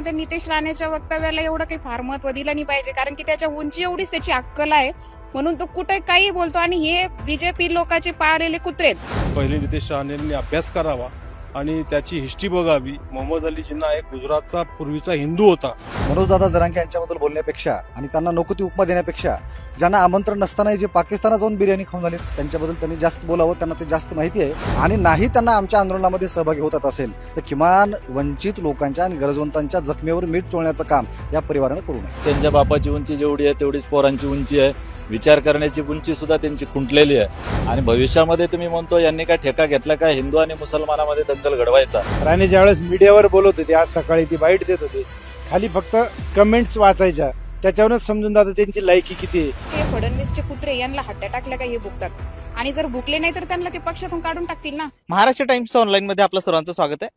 त्या नितेश राणेच्या वक्तव्याला एवढं काही फार महत्व दिलं नाही पाहिजे, कारण की त्याच्या उंची एवढीच त्याची अक्कल आहे म्हणून तो कुठे काही बोलतो. आणि हे बीजेपी लोकांचे पाळलेले कुत्रेत. पहिले नितेश राणेंनी अभ्यास करावा आणि त्याची हिस्ट्री बघावी. मोहम्मद अली जिन्ना एक गुजरातचा पूर्वीचा हिंदू होता. मनोजदादा जरांगे यांच्याबद्दल बोलण्यापेक्षा आणि त्यांना नको ती उपमा देण्यापेक्षा ज्यांना आमंत्रण नसताना जे पाकिस्तानात जाऊन बिर्याणी खाऊन झाले त्यांच्याबद्दल त्यांनी जास्त बोलावं. त्यांना ते जास्त माहिती आहे आणि नाही त्यांना आमच्या आंदोलनामध्ये सहभागी होतात असेल तर किमान वंचित लोकांच्या आणि गरजवंतांच्या जखमेवर मीठ चोळण्याचं काम या परिवारानं करू नये. त्यांच्या बापाची उंची जेवढी आहे तेवढीच पोरांची उंची आहे. विचार करण्याची उंची सुद्धा त्यांची खुंटलेली आहे. आणि भविष्यामध्ये तुम्ही म्हणतो यांनी काय ठेका घेतला काय हिंदू आणि मुसलमानामध्ये दंगल घडवायचा. राणे ज्यावेळेस मीडियावर बोलत होते, आज सकाळी ती बाईट देत होते, खाली फक्त कमेंट्स वाचायच्या, त्याच्यावरच समजून जातं त्यांची लायकी किती आहे. हे फडणवीसचे कुत्रे यांना हट्ट्या टाकल्या का हे भुकतात, आणि जर भुकले नाही तर त्यांना ते पक्षातून काढून टाकतील ना. महाराष्ट्र टाइम्स ऑनलाईन मध्ये आपलं सर्वांचं स्वागत आहे.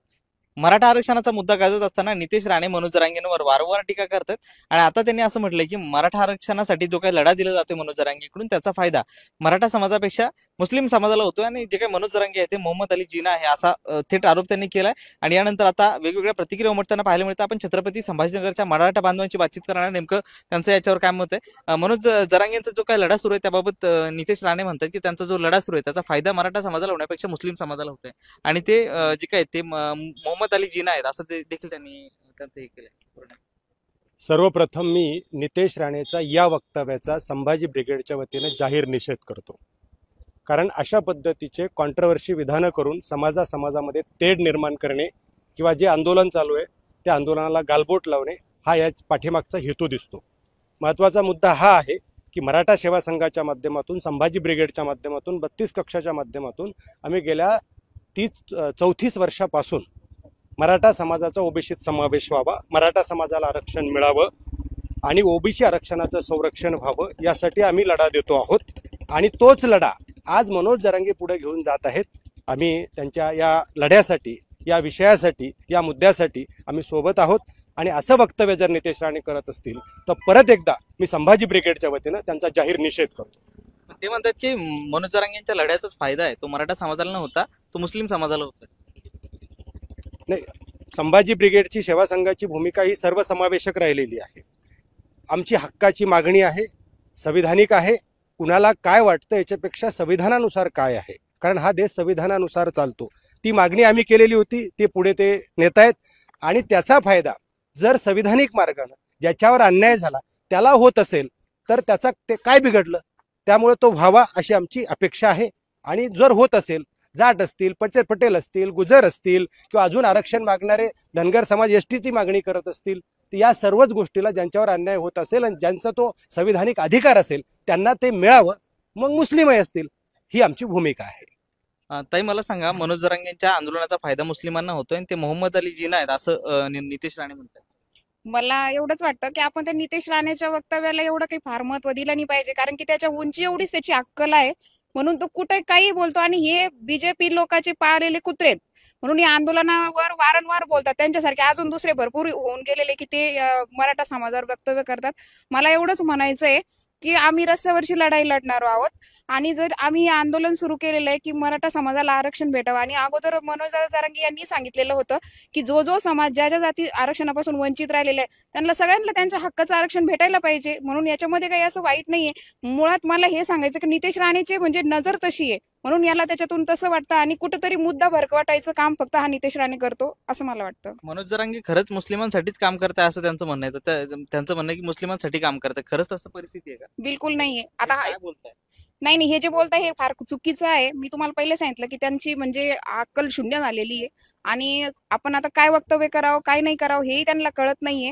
मराठा आरक्षणाचा मुद्दा गाजत असताना नितेश राणे मनोज जरांगेंवर वारंवार टीका करतात आणि आता त्यांनी असं म्हटलंय की मराठा आरक्षणासाठी जो काही लढा दिला जातोय मनोज जरांगेकडून त्याचा फायदा मराठा समाजापेक्षा मुस्लिम समाजाला होतोय. आणि जे काही मनोज जरांगे आहे ते मोहम्मद अली जिना आहे असा थेट आरोप त्यांनी केलाय. आणि यानंतर आता वेगवेगळ्या प्रतिक्रिया उमटताना पाहायला मिळतं. आपण छत्रपती संभाजीनगरच्या मराठा बांधवांची बातचीत करणार, नेमकं त्यांचं याच्यावर काय मत आहे. मनोज जरांगेंचा जो काही लढा सुरू आहे त्याबाबत नितेश राणे म्हणतात की त्यांचा जो लढा सुरू आहे त्याचा फायदा मराठा समाजाला होण्यापेक्षा मुस्लिम समाजाला होतोय. आणि ते जे काय ते मोहम्मद अली जिना आहेत असं देखील त्यांनी त्यांचं हे केलंय. सर्वप्रथम मी नितेश राणेचा या वक्तव्याचा संभाजी ब्रिगेडच्या वतीने जाहीर निषेध करतो. कारण अशा पद्धतीचे कॉन्ट्रोवर्सी विधानं करून समाजामध्ये तेढ निर्माण करणे किंवा जे आंदोलन चालू आहे त्या आंदोलनाला गालबोट लावणे हा या पाठीमागचा हेतू दिसतो. महत्त्वाचा मुद्दा हा आहे की मराठा सेवा संघाच्या माध्यमातून, संभाजी ब्रिगेडच्या माध्यमातून, 32 कक्षाच्या माध्यमातून आम्ही गेल्या 34 वर्षापासून मराठा समाजाचा ओबीसीत समावेश व्हावा, मराठा समाजाला आरक्षण मिळावं आणि ओबीसी आरक्षणाचं संरक्षण व्हावं यासाठी आम्ही लढा देतो आहोत. आणि तोच लढा आज मनोज जरांगे पुढे घेऊन जात आहेत. आम्ही त्यांच्या या लढ्यासाठी, या विषयासाठी, या मुद्द्यासाठी आम्ही सोबत आहोत. आणि असं वक्तव्य जर नितेश राणे करत असतील तर परत एकदा मी संभाजी ब्रिगेडच्या वतीनं त्यांचा जाहीर निषेध करतो. ते म्हणतात की मनोज जरांगेंच्या लढ्याचाच फायदा आहे तो मराठा समाजाला न होता तो मुस्लिम समाजाला होता. नाही, संभाजी ब्रिगेडची सेवा संघाची भूमिका ही सर्वसमावेशक राहिलेली आहे. आमची हक्काची मागणी आहे, संविधानिक आहे. कुणाला काय वाटतं याच्यापेक्षा संविधानानुसार काय आहे, कारण हा देश संविधानानुसार चालतो. ती मागणी आम्ही केलेली होती, ते पुढे ते नेतायत. आणि त्याचा फायदा जर संविधानिक मार्गाने ज्याच्यावर अन्याय झाला त्याला होत असेल तर त्याचा ते काय बिघडलं, त्यामुळे तो व्हावा अशी आमची अपेक्षा आहे. आणि जर होत असेल, जाट असतील, पटेल असतील, गुजर असतील किंवा अजून आरक्षण मागणारे धनगर समाज एसटीची मागणी करत असतील तर या सर्वच गोष्टीला ज्यांच्यावर अन्याय होत असेल आणि ज्यांचा तो संविधानिक अधिकार असेल त्यांना ते मिळावं. मग मुस्लिमही असतील, ही आमची भूमिका आहे. ताई मला सांगा, मनोज जरांगेंच्या आंदोलनाचा फायदा मुस्लिमांना होतोय आणि ते मोहम्मद अली जिना आहेत असं नितेश राणे म्हणतात. मला एवढंच वाटतं की आपण त्या नितेश राणेच्या वक्तव्याला एवढं काही फार महत्व दिलं नाही पाहिजे, कारण की त्याच्या उंची एवढीच त्याची अक्कल आहे म्हणून तो कुठे काही बोलतो. आणि हे बीजेपी लोकांचे पाळलेले कुत्रेत म्हणून या आंदोलनावर वारंवार बोलतात. त्यांच्यासारखे अजून दुसरे भरपूर होऊन गेलेले की ते मराठा समाजावर वक्तव्य करतात. मला एवढंच म्हणायचंय की आम्ही रस्त्यावरची लढाई लढणार आहोत. आणि जर आम्ही हे आंदोलन सुरू केलेलं आहे की मराठा समाजाला आरक्षण भेटावं, आणि अगोदर मनोज जरांगे यांनी सांगितलेलं होतं की जो समाज ज्या जाती आरक्षणापासून वंचित राहिलेला आहे त्यांना सगळ्यांना त्यांच्या हक्काचं आरक्षण भेटायला पाहिजे. म्हणून याच्यामध्ये काही असं वाईट नाहीये. मुळात मला हे सांगायचं की नितेश राणेचे म्हणजे नजर तशी आहे म्हणून याला त्याच्यातून तसं वाटतं आणि कुठंतरी मुद्दा भरकवाटायचं काम फक्त हा नितेश राणे करतो असं मला वाटतं. मनोज जरांगे खरंच मुस्लिमांसाठीच काम करताय असं त्यांचं म्हणणं आहे. तर त्यांचं म्हणणं आहे की मुस्लिमांसाठी काम करताय, खरंच तसं परिस्थिती आहे का? बिलकुल नाहीये. आता काय बोलताय? नाही, हे जे बोलताय हे फार चुकीचं आहे. मी तुम्हाला पहिले सांगितलं की त्यांची म्हणजे अक्कल शून्य झालेली आहे आणि आपण आता काय वक्तव्य करावं काय नाही करावं हेही त्यांना कळत नाहीये.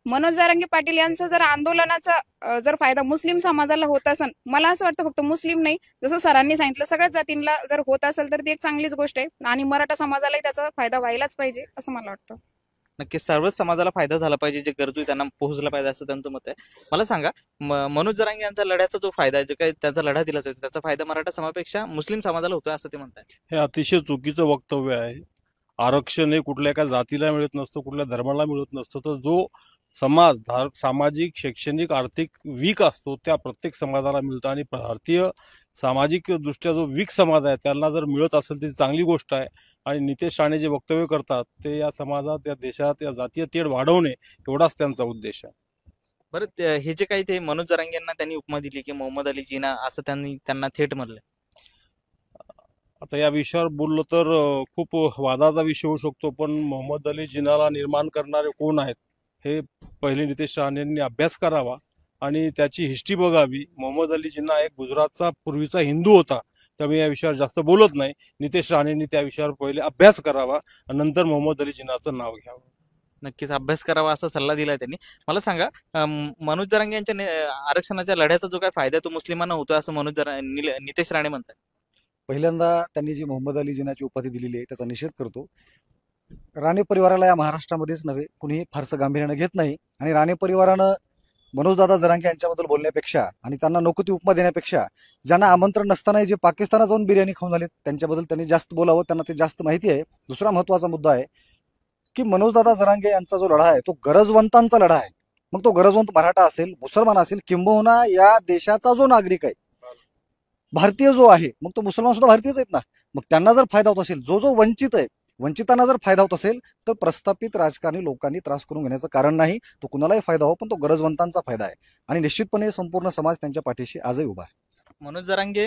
मनोज जरांगे पाटील यांचा जर आंदोलनाचा जर फायदा मुस्लिम समाजाला होत असेल, मला असं वाटतं फक्त मुस्लिम नाही, जसं सरांनी सांगितलं सगळ्याच जातींना जर होत असेल तर ती एक चांगलीच गोष्ट आहे आणि मराठा समाजालाही त्याचा फायदा व्हायलाच पाहिजे असं मला वाटतं. नक्कीच सर्वच समाजाला फायदा झाला पाहिजे, जे गरजू त्यांना पोहोचला पाहिजे असं त्यांचं मत आहे. मला सांगा, मनोज जरांगे यांचा लढ्याचा जो फायदा आहे, जो काही त्यांचा लढा दिला जातो त्याचा फायदा मराठा समाजापेक्षा मुस्लिम समाजाला होतोय असं ते म्हणतात. हे अतिशय चुकीचं वक्तव्य आहे. आरक्षण हे कुठल्या एका जातीला मिळत नसतं, कुठल्या धर्माला मिळत नसतं. तर जो समाज सामाजिक शैक्षणिक आर्थिक वीक असतो त्या प्रत्येक समाजाला मिळतं आणि भारतीय सामाजिक दृष्ट्या जो वीक समाज आहे त्यांना जर मिळत असेल ती चांगली गोष्ट आहे. आणि नितेश राणे जे वक्तव्य करतात ते या समाजात या देशात या जातीय तेढ वाढवणे एवढाच त्यांचा उद्देश आहे. बरं हे जे काही ते मनोज जरांगे यांना त्यांनी उपमा दिली की मोहम्मद अली जिना असं त्यांना थेट म्हणलंय. आता या विषयावर बोललो तर खूप वादाचा विषय होऊ शकतो, पण मोहम्मद अली जिनाला निर्माण करणारे कोण आहेत हे पहिले नितेश राणेंनी अभ्यास करावा आणि त्याची हिस्ट्री बघावी. मोहम्मद अली जिना एक गुजरातचा पूर्वीचा हिंदू होता, त्यामुळे या विषयावर जास्त बोलत नाही. नितेश राणेंनी त्या विषयावर पहिले अभ्यास करावा आणि नंतर मोहम्मद अली जिनाचं नाव घ्यावं. नक्कीच अभ्यास करावा असा सल्ला दिलाय त्यांनी. मला सांगा मनोज जरांगे यांच्या आरक्षणाच्या लढ्याचा जो काय फायदा तो मुस्लिमांना होतोय असं नितेश राणे म्हणतात. पहिल्यांदा त्यांनी जी मोहम्मद अली जिनाची उपाधी दिलेली आहे त्याचा निषेध करतो. राणे परिवाराला या महाराष्ट्रामध्येच नव्हे कुणीही फारसं गांभीर्यानं घेत नाही आणि राणे परिवारानं मनोजदादा जरांगे यांच्याबद्दल बोलण्यापेक्षा आणि त्यांना नको ती उपमा देण्यापेक्षा ज्यांना आमंत्रण नसतानाही जे पाकिस्तानात जाऊन बिर्याणी खाऊन झाले त्यांच्याबद्दल त्यांनी जास्त बोलावं, त्यांना ते जास्त माहिती आहे. दुसरा महत्त्वाचा मुद्दा आहे की मनोजदादा जरांगे यांचा जो लढा आहे तो गरजवंतांचा लढा आहे. मग तो गरजवंत मराठा असेल, मुसलमान असेल, किंबहुना या देशाचा जो नागरिक आहे, भारतीय जो आहे, मग तो मुसलमान सुद्धा भारतीयच आहेत ना. मग त्यांना जर फायदा होत असेल, जो वंचित आहे, वंचितांना जर फायदा होत असेल तर प्रस्थापित राजकारणी लोकांनी त्रास करून घेण्याचं कारण नाही. तो कुणालाही फायदा हो, पण तो गरजवंतांचा फायदा आहे आणि निश्चितपणे संपूर्ण समाज त्यांच्या पाठीशी आजही उभा आहे. मनोज जरांगे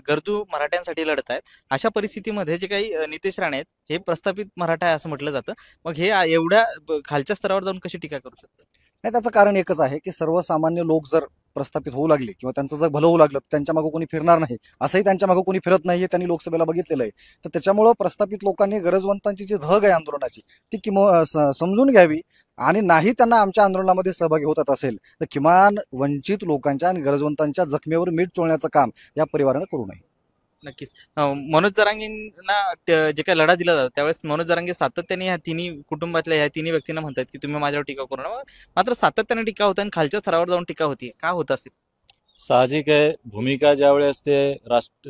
गरजू मराठ्यांसाठी लढत आहेत. अशा परिस्थितीमध्ये जे काही नितेश राणे आहेत हे प्रस्थापित मराठा आहे असं म्हटलं जातं. मग हे एवढ्या खालच्या स्तरावर जाऊन कशी टीका करू शकतात? नाही, त्याचं कारण एकच आहे की सर्वसामान्य लोक जर प्रस्थापित होऊ लागले किंवा त्यांचं जर भलं होऊ लागलं तर त्यांच्या मागं कोणी फिरणार नाही. असंही त्यांच्या मागं कोणी फिरत नाहीये, त्यांनी लोकसभेला बघितलेलं आहे. तर त्याच्यामुळं प्रस्थापित लोकांनी गरजवंतांची जी धग आहे आंदोलनाची ती समजून घ्यावी आणि नाही त्यांना आमच्या आंदोलनामध्ये सहभागी होत असेल तर किमान वंचित लोकांच्या आणि गरजवंतांच्या जखमेवर मीठ चोळण्याचं काम या परिवारानं करू नये. नक्कीच मनोज जरांगेंना जे काही लढा दिला जातो त्यावेळेस मनोज जरांगे सातत्याने ह्या तिन्ही कुटुंबातल्या ह्या तिन्ही व्यक्तींना म्हणतात की तुम्ही माझ्यावर टीका करू नका. मात्र सातत्याने टीका होते आणि खालच्या स्तरावर जाऊन टीका होती. का होत असेल? साहजिक आहे. भूमिका ज्यावेळेस ते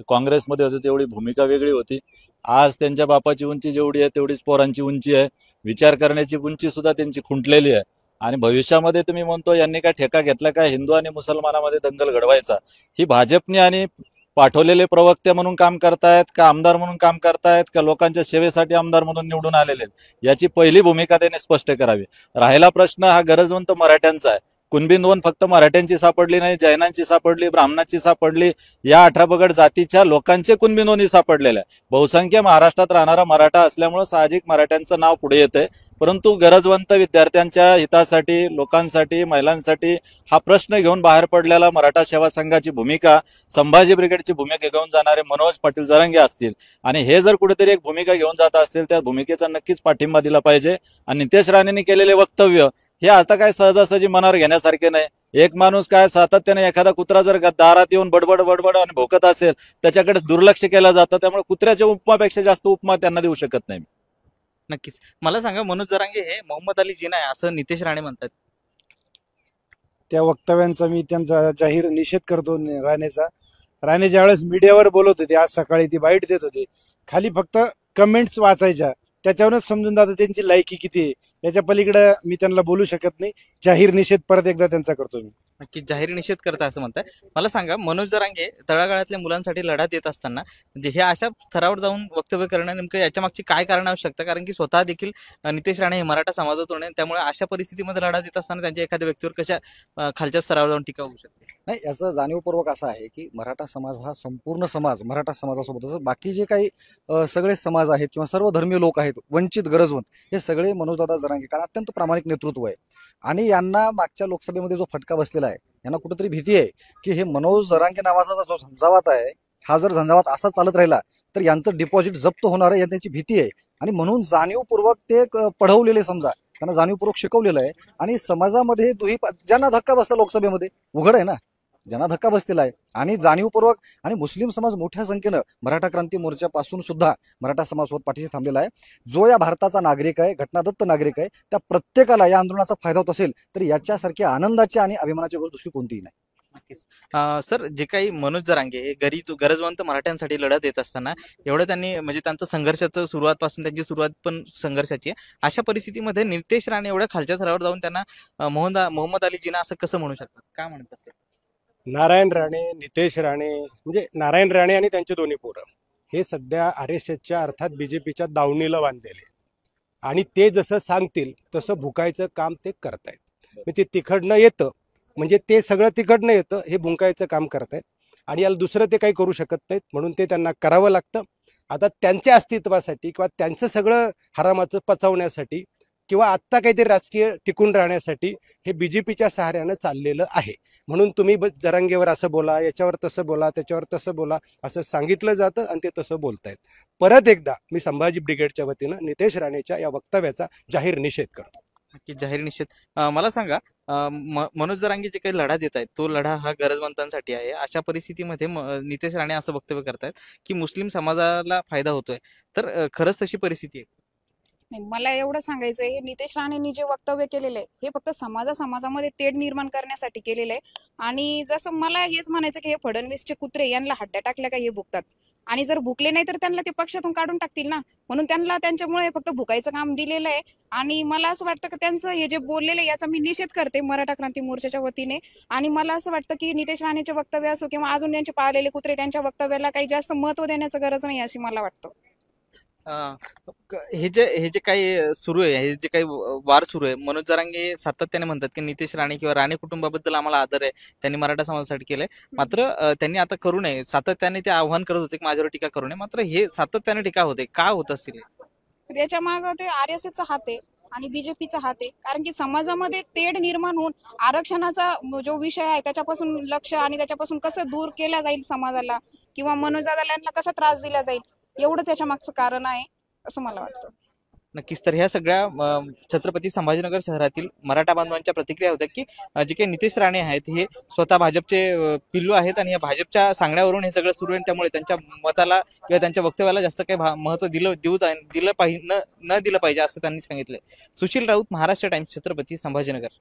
काँग्रेसमध्ये होते तेवढी भूमिका वेगळी होती. आज त्यांच्या बापाची उंची जेवढी आहे तेवढीच पोरांची उंची आहे. विचार करण्याची उंची सुद्धा त्यांची खुंटलेली आहे आणि भविष्यामध्ये तुम्ही म्हणतो यांनी काय ठेका घेतला काय हिंदू आणि मुसलमानामध्ये दंगल घडवायचा? ही भाजपने आणि पाठवलेले प्रवक्ते म्हणून काम करतायत का आमदार म्हणून काम करतायत का लोकांच्या सेवेसाठी आमदार म्हणून निवडून आलेले आहेत याची पहिली भूमिका त्याने स्पष्ट करावी. राहिला प्रश्न हा गरजवंत मराठ्यांचा आहे. कुणबी नोंद फक्त मराठ्यांची सापडली नाही, जैनांची सापडली, ब्राह्मणांची सापडली, या 18 पगड जातीच्या लोकांचे कुणबी नोंदी सापडलेल्या आहे. बहुसंख्य महाराष्ट्रात राहणारा मराठा असल्यामुळे साहजिक मराठ्यांचं नाव पुढे येतंय. परंतु गरजवंत विद्यार्थ्यांच्या हितासाठी, लोकांसाठी, महिलांसाठी हा प्रश्न घेऊन बाहेर पडलेला मराठा सेवा संघाची भूमिका, संभाजी ब्रिगेडची भूमिका घेऊन जाणारे मनोज पाटील जरांगे असतील आणि हे जर कुठेतरी एक भूमिका घेऊन जात असतील त्या भूमिकेचा नक्कीच पाठिंबा दिला पाहिजे. आणि नितेश राणेंनी केलेले वक्तव्य हे आता काय सहजासहजी मनावर घेण्यासारखे नाही. एक माणूस काय सातत्याने एखादा कुत्रा जर दारात येऊन बडबड बडबड आणि भोकत असेल त्याच्याकडे दुर्लक्ष केलं जातं. त्यामुळे कुत्र्याच्या उपमापेक्षा जास्त उपमा त्यांना देऊ शकत नाही. नक्कीच. मला सांगा मनोज जरांगे हे मोहम्मद अली जिना आहे असं नितेश राणे म्हणतात. त्या वक्तव्यांचा मी त्यांचा जाहीर निषेध करतो. राणे ज्यावेळेस मीडियावर बोलत होते आज सकाळी ती बाईट देत होते, खाली फक्त कमेंट्स वाचायच्या त्याच्यावरच समजून जातं त्यांची लायकी किती आहे. याच्या पलीकडे मी त्यांना बोलू शकत नाही. जाहीर निषेध परत एकदा त्यांचा करतो मी. नक्की जाहीर निषेध करता असं म्हणताय. मला सांगा मनोज जरांगे तळागाळातल्या मुलांसाठी लढा देत असताना म्हणजे हे अशा स्तरावर जाऊन वक्तव्य करणं नेमकं याच्या मागची काय कारण असू शकतं? कारण की स्वतः देखील नितेश राणे हे मराठा समाजातून आहे, त्यामुळे अशा परिस्थितीमध्ये लढा देत असताना त्यांच्या एखाद्या व्यक्तीवर कशा खालच्या स्तरावर जाऊन टीका होऊ शकते? नाही, याचं जाणीवपूर्वक असं आहे की मराठा समाज हा संपूर्ण समाज मराठा समाजासोबतच बाकी जे काही सगळे समाज आहेत किंवा सर्व धर्मीय लोक आहेत, वंचित गरजवंत, हे सगळे मनोजदादा जरांगे कारण अत्यंत प्रामाणिक नेतृत्व आहे आणि यांना मागच्या लोकसभेमध्ये जो फटका बसलेला आहे यांना कुठेतरी भीती आहे की हे मनोज जरांगे नावाचा जो झंझावात आहे हा जर झंझावात असा चालत राहिला तर यांचं डिपॉझिट जप्त होणार आहे याची भीती आहे. आणि म्हणून जाणीवपूर्वक ते पढवलेले, समजा त्यांना जाणीवपूर्वक शिकवलेलं आहे आणि समाजामध्ये ज्यांना धक्का बसला लोकसभेमध्ये उघड आहे ना, ज्यांना धक्का बसलेला आहे आणि जाणीवपूर्वक आणि मुस्लिम समाज मोठ्या संख्येनं मराठा क्रांती मोर्चापासून सुद्धा मराठा समाजासोबत पाठीशी थांबलेला आहे. जो या भारताचा नागरिक आहे, घटनादत्त नागरिक आहे, त्या प्रत्येकाला या आंदोलनाचा फायदा होत असेल तर याच्यासारखी आनंदाची आणि अभिमानाची गोष्ट दुसरी कोणतीही नाही. नक्कीच. सर, जे काही मनोज जरांगे हे गरजवंत मराठ्यांसाठी लढत देत असताना एवढं त्यांनी म्हणजे त्यांचं संघर्षाचं सुरुवातपासून त्यांची सुरुवात पण संघर्षाची आहे. अशा परिस्थितीमध्ये नितेश राणे एवढ्या खालच्या थरावर जाऊन त्यांना मोहम्मद अली जिना असं कसं म्हणू शकतात? काय म्हणत असते? नारायण राणे, नितेश राणे, म्हणजे नारायण राणे आणि त्यांचे दोन्ही पोरं हे सध्या RSSच्या अर्थात BJPच्या दावणीला बांधलेले आहेत. आणि ते जसं सांगतील तसं भुकायचं काम ते करतायत. ते तिकडनं येतं म्हणजे ते सगळं तिकडनं येतं हे भुंकायचं काम करतायत आणि याला दुसरं ते काही करू शकत नाहीत, म्हणून ते त्यांना करावं लागतं. आता त्यांच्या अस्तित्वासाठी किंवा त्यांचं सगळं हरामाचं पचवण्यासाठी किंवा आत्ता काहीतरी राजकीय टिकून राहण्यासाठी हे BJPच्या सहाऱ्यानं चाललेलं आहे. म्हणून तुम्ही जरांगेवर असं बोला, याच्यावर तसं बोला, त्याच्यावर तसं बोला असं सांगितलं जातं आणि ते तसं बोलतायत. परत एकदा मी संभाजी ब्रिगेडच्या वतीनं नितेश राणेच्या या वक्तव्याचा जाहीर निषेध करतो. की जाहीर निषेध. मला सांगा, मनोज जरांगे जे काही लढा देत आहेत तो लढा हा गरजवंतांसाठी आहे. अशा परिस्थितीमध्ये नितेश राणे असं वक्तव्य करतायत की मुस्लिम समाजाला फायदा होतोय. तर खरंच तशी परिस्थिती आहे? नाही, मला एवढं सांगायचंय, हे नितेश राणेंनी जे वक्तव्य केलेलं आहे हे फक्त समाजामध्ये तेढ निर्माण करण्यासाठी केलेलं आहे. आणि जसं मला हेच म्हणायचं की हे फडणवीसचे कुत्रे यांना हड्ड्या टाकल्या का हे भुकतात, आणि जर भुकले नाही तर त्यांना ते पक्षातून काढून टाकतील ना. म्हणून त्यांना त्यांच्यामुळे फक्त भुकायचं काम दिलेलं आहे. आणि मला असं वाटतं की त्यांचं हे जे बोललेलं आहे याचा मी निषेध करते मराठा क्रांती मोर्चाच्या वतीने. आणि मला असं वाटतं की नितेश राणेचे वक्तव्य असो किंवा अजून त्यांचे पाळलेले कुत्रे त्यांच्या वक्तव्याला काही जास्त महत्व देण्याचं गरज नाही अशी मला वाटतं. हे जे काही सुरू आहे, हे जे काही वार सुरू आहे, मनोज जरांगे सातत्याने म्हणतात की नितेश राणे किंवा राणे कुटुंबाबद्दल आम्हाला आदर आहे, त्यांनी मराठा समाजासाठी केलंय. मात्र त्यांनी आता करू नये, सातत्याने ते आव्हान करत होते की माझ्यावर टीका करू नये. मात्र हे सातत्याने टीका होते, का होत असतील? त्याच्या मागे ते RSSचा हात आहे आणि BJPचा हात आहे. कारण की समाजामध्ये तेढ निर्माण होऊन आरक्षणाचा जो विषय आहे त्याच्यापासून लक्ष आणि त्याच्यापासून कसं दूर केला जाईल समाजाला किंवा मनोज दादाला कसा त्रास दिला जाईल एवढं त्याच्या मागचं कारण आहे असं मला वाटतं. नक्कीच. तर ह्या सगळ्या छत्रपती संभाजीनगर शहरातील मराठा बांधवांच्या प्रतिक्रिया होत्या की जे काही नितेश राणे आहेत हे स्वतः भाजपचे पिल्लू आहेत आणि या भाजपच्या सांगण्यावरून हे सगळं सुरू आहे. त्यामुळे त्यांच्या मताला किंवा त्यांच्या वक्तव्याला जास्त काही महत्व दिलं पाहिजे असं त्यांनी सांगितलंय. सुशील राऊत, महाराष्ट्र टाइम्स, छत्रपती संभाजीनगर.